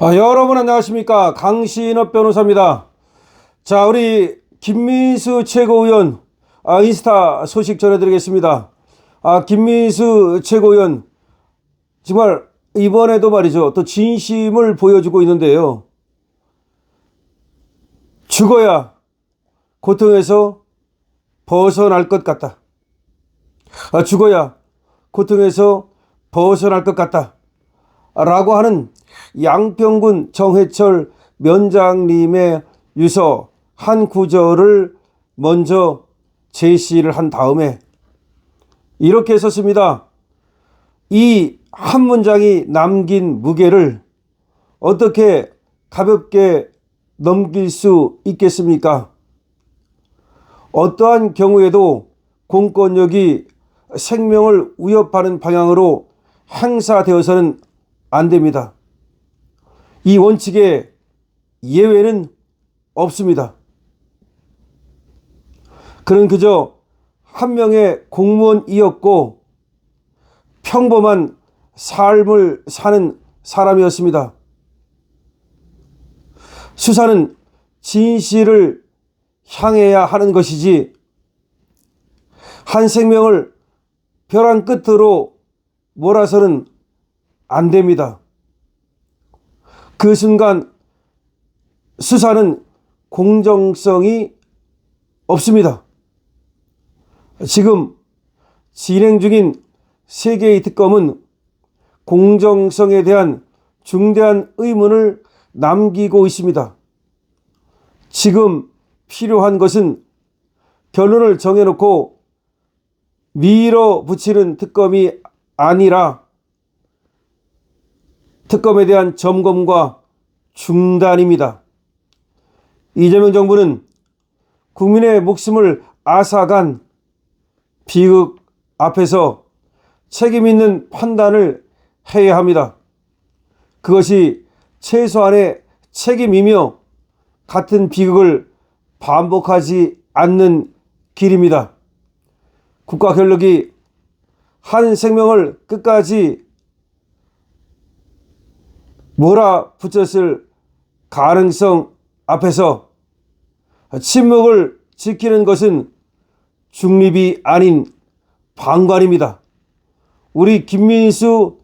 여러분 안녕하십니까? 강신업 변호사입니다. 자, 우리 김민수 최고위원 인스타 소식 전해드리겠습니다. 김민수 최고위원 정말 이번에도 말이죠, 또 진심을 보여주고 있는데요. 죽어야 고통에서 벗어날 것 같다. 죽어야 고통에서 벗어날 것 같다 라고 하는 양평군 정해철 면장님의 유서 한 구절을 먼저 제시를 한 다음에 이렇게 썼습니다. 이 한 문장이 남긴 무게를 어떻게 가볍게 넘길 수 있겠습니까? 어떠한 경우에도 공권력이 생명을 위협하는 방향으로 행사되어서는 안 됩니다. 이 원칙에 예외는 없습니다. 그는 그저 한 명의 공무원이었고 평범한 삶을 사는 사람이었습니다. 수사는 진실을 향해야 하는 것이지 한 생명을 벼랑 끝으로 몰아서는 안 됩니다. 그 순간 수사는 공정성이 없습니다. 지금 진행 중인 3개의 특검은 공정성에 대한 중대한 의문을 남기고 있습니다. 지금 필요한 것은 결론을 정해놓고 밀어붙이는 특검이 아니라 특검에 대한 점검과 중단입니다. 이재명 정부는 국민의 목숨을 앗아간 비극 앞에서 책임 있는 판단을 해야 합니다. 그것이 최소한의 책임이며 같은 비극을 반복하지 않는 길입니다. 국가 권력이 한 생명을 끝까지 몰아붙였을 가능성 앞에서 침묵을 지키는 것은 중립이 아닌 방관입니다. 우리 김민수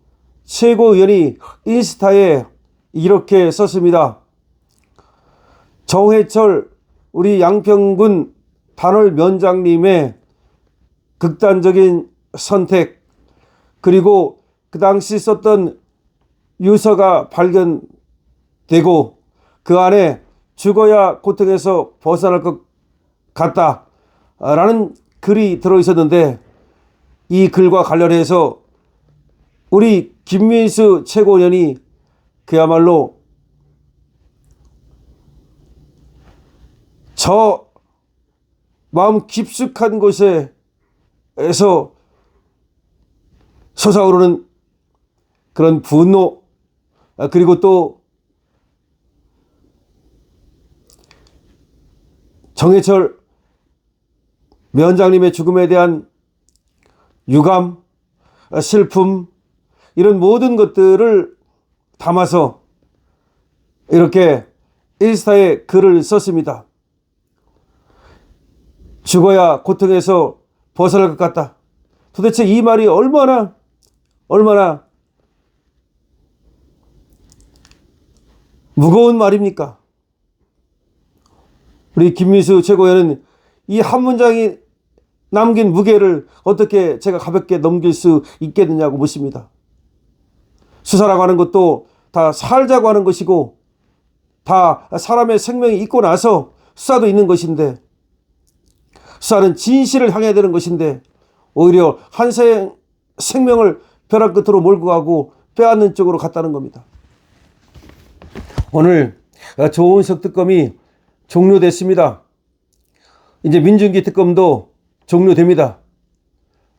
최고위원이 인스타에 이렇게 썼습니다. 정해철 우리 양평군 단월 면장님의 극단적인 선택, 그리고 그 당시 썼던 유서가 발견되고 그 안에 죽어야 고통에서 벗어날 것 같다 라는 글이 들어있었는데, 이 글과 관련해서 우리 김민수 최고위원이 그야말로 저 마음 깊숙한 곳에서 솟아오르는 그런 분노, 그리고 또 정해철 위원장님의 죽음에 대한 유감, 슬픔, 이런 모든 것들을 담아서 이렇게 인스타에 글을 썼습니다. 죽어야 고통에서 벗어날 것 같다. 도대체 이 말이 얼마나 무거운 말입니까? 우리 김민수 최고위원은 이 한 문장이 남긴 무게를 어떻게 제가 가볍게 넘길 수 있겠느냐고 묻습니다. 수사라고 하는 것도 다 살자고 하는 것이고, 다 사람의 생명이 있고 나서 수사도 있는 것인데, 수사는 진실을 향해야 되는 것인데 오히려 한 생명을 벼랑 끝으로 몰고 가고 빼앗는 쪽으로 갔다는 겁니다. 오늘 조은석 특검이 종료됐습니다. 이제 민중기 특검도 종료됩니다.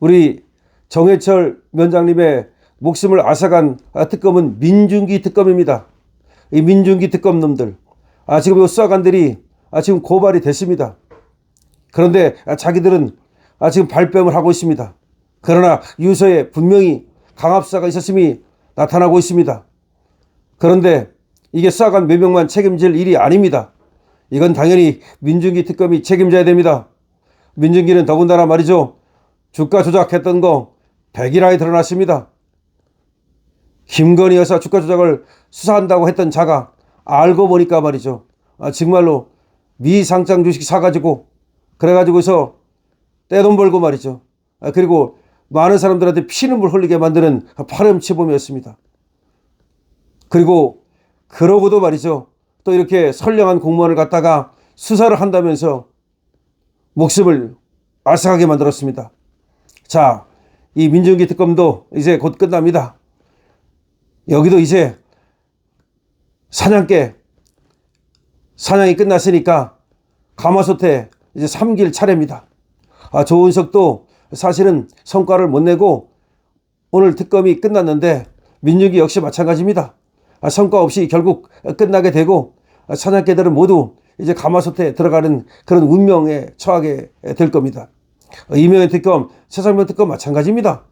우리 정해철 위원장님의 목숨을 앗아간 특검은 민중기 특검입니다. 이 민중기 특검 놈들, 지금 수사관들이 지금 고발이 됐습니다. 그런데 자기들은 지금 발뺌을 하고 있습니다. 그러나 유서에 분명히 강압사가 있었음이 나타나고 있습니다. 그런데 이게 수사관 몇 명만 책임질 일이 아닙니다. 이건 당연히 민중기 특검이 책임져야 됩니다. 민중기는 더군다나 말이죠. 주가 조작했던 거 백일하에 드러났습니다. 김건희 여사 주가 조작을 수사한다고 했던 자가 알고 보니까 말이죠. 정말로 미상장 주식 사가지고 그래가지고서 떼돈 벌고 말이죠. 그리고 많은 사람들한테 피눈물 흘리게 만드는 파렴치범이었습니다. 그리고 그러고도 말이죠. 또 이렇게 선량한 공무원을 갖다가 수사를 한다면서 목숨을 앗아가게 만들었습니다. 자, 이 민중기 특검도 이제 곧 끝납니다. 여기도 이제 사냥이 끝났으니까 가마솥에 이제 삼길 차례입니다. 조은석도 사실은 성과를 못 내고 오늘 특검이 끝났는데 민중기 역시 마찬가지입니다. 성과 없이 결국 끝나게 되고 사냥개들은 모두 이제 가마솥에 들어가는 그런 운명에 처하게 될 겁니다. 이명의 특검, 최상병 특검 마찬가지입니다.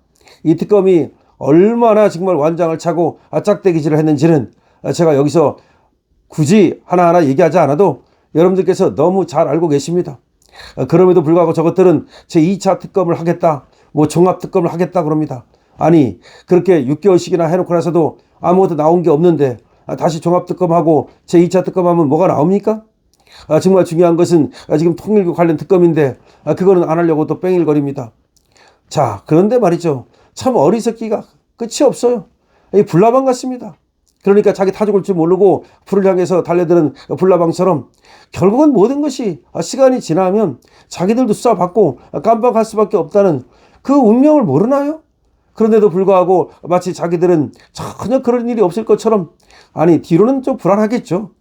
이 특검이 얼마나 정말 완장을 차고 짝대기질을 했는지는 제가 여기서 굳이 하나하나 얘기하지 않아도 여러분들께서 너무 잘 알고 계십니다. 그럼에도 불구하고 저것들은 제2차 특검을 하겠다, 뭐 종합특검을 하겠다 그럽니다. 아니 그렇게 6개월씩이나 해놓고 나서도 아무것도 나온 게 없는데 다시 종합특검하고 제2차 특검하면 뭐가 나옵니까? 정말 중요한 것은 지금 통일교 관련 특검인데 그거는 안 하려고 또 뺑일거립니다. 자, 그런데 말이죠. 참 어리석기가 끝이 없어요. 이 불나방 같습니다. 그러니까 자기 타 죽을 줄 모르고 불을 향해서 달려드는 불나방처럼 결국은 모든 것이 시간이 지나면 자기들도 수사받고 깜빡할 수밖에 없다는 그 운명을 모르나요? 그런데도 불구하고 마치 자기들은 전혀 그런 일이 없을 것처럼, 아니 뒤로는 좀 불안하겠죠.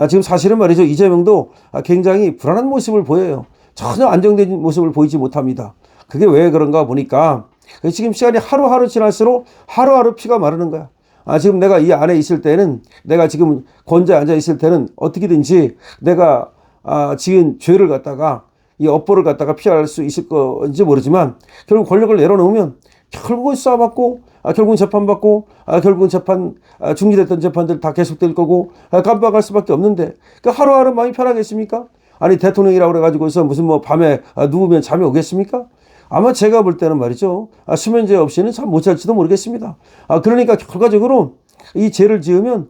지금 사실은 말이죠. 이재명도 굉장히 불안한 모습을 보여요. 전혀 안정된 모습을 보이지 못합니다. 그게 왜 그런가 보니까 지금 시간이 하루하루 지날수록 하루하루 피가 마르는 거야. 지금 내가 이 안에 있을 때는, 내가 지금 권좌에 앉아 있을 때는 어떻게든지 내가 지은 죄를 갖다가, 이 업보를 갖다가 피할 수 있을 건지 모르지만 결국 권력을 내려놓으면 결국은 수사받고 결국은 재판받고 결국은 재판 중지됐던 재판들 다 계속될 거고 깜빡할 수밖에 없는데 그 하루하루 마음이 편하겠습니까? 아니 대통령이라고 그래가지고서 무슨 뭐 밤에 누우면 잠이 오겠습니까? 아마 제가 볼 때는 말이죠. 수면제 없이는 참 못 잘지도 모르겠습니다. 그러니까 결과적으로 이 죄를 지으면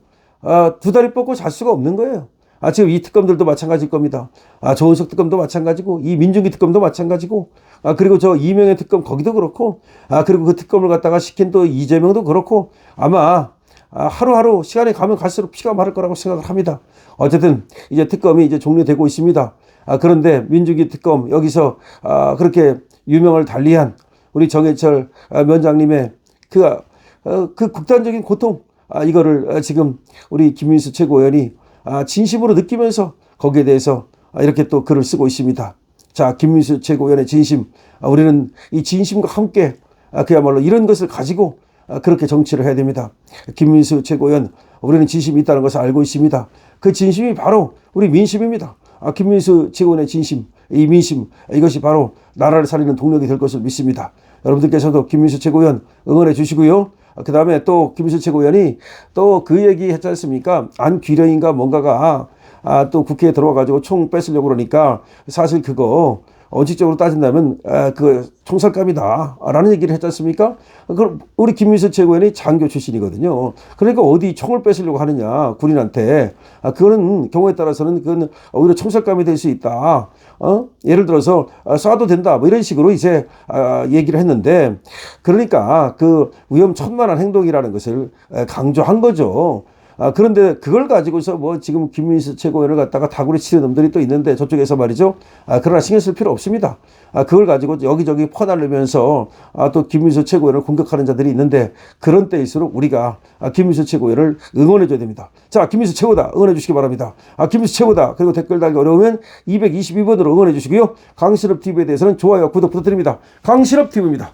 두 다리 뻗고 잘 수가 없는 거예요. 지금 이 특검들도 마찬가지일 겁니다. 조은석 특검도 마찬가지고 이 민중기 특검도 마찬가지고 그리고 저 이명의 특검 거기도 그렇고 그리고 그 특검을 갖다가 시킨 또 이재명도 그렇고 아마 하루하루 시간이 가면 갈수록 피가 마를 거라고 생각을 합니다. 어쨌든 이제 특검이 이제 종료되고 있습니다. 그런데 민중기 특검 여기서 그렇게 유명을 달리한 우리 정해철 위원장님의 그 극단적인 고통 이거를 지금 우리 김민수 최고위원이 진심으로 느끼면서 거기에 대해서 이렇게 또 글을 쓰고 있습니다. 자, 김민수 최고위원의 진심, 우리는 이 진심과 함께 그야말로 이런 것을 가지고 그렇게 정치를 해야 됩니다. 김민수 최고위원, 우리는 진심이 있다는 것을 알고 있습니다. 그 진심이 바로 우리 민심입니다. 김민수 최고위원의 진심, 이 민심, 이것이 바로 나라를 살리는 동력이 될 것을 믿습니다. 여러분들께서도 김민수 최고위원 응원해 주시고요. 그 다음에 또 김민수 최고위원이 또 그 얘기 했지 않습니까? 안귀령인가 뭔가가 또 국회에 들어와가지고 총 뺏으려고 그러니까 사실 그거 원칙적으로 따진다면 그 총살감이다 라는 얘기를 했지 않습니까? 그럼 우리 김민수 최고위원이 장교 출신이거든요. 그러니까 어디 총을 뺏으려고 하느냐 군인한테. 그거는 경우에 따라서는 그건 오히려 총살감이 될 수 있다. 예를 들어서 쏴도 된다 뭐 이런 식으로 이제 얘기를 했는데, 그러니까 그 위험천만한 행동이라는 것을 강조한 거죠. 그런데 그걸 가지고서 뭐 지금 김민수 최고위원을 갖다가 다구리 치는 놈들이 또 있는데 저쪽에서 말이죠. 그러나 신경 쓸 필요 없습니다. 그걸 가지고 여기저기 퍼날르면서 또 김민수 최고위원을 공격하는 자들이 있는데, 그런 때일수록 우리가 김민수 최고위원을 응원해 줘야 됩니다. 자, 김민수 최고다 응원해 주시기 바랍니다. 김민수 최고다. 그리고 댓글 달기 어려우면 222번으로 응원해 주시고요. 강신업 TV에 대해서는 좋아요, 구독 부탁드립니다. 강신업 TV입니다.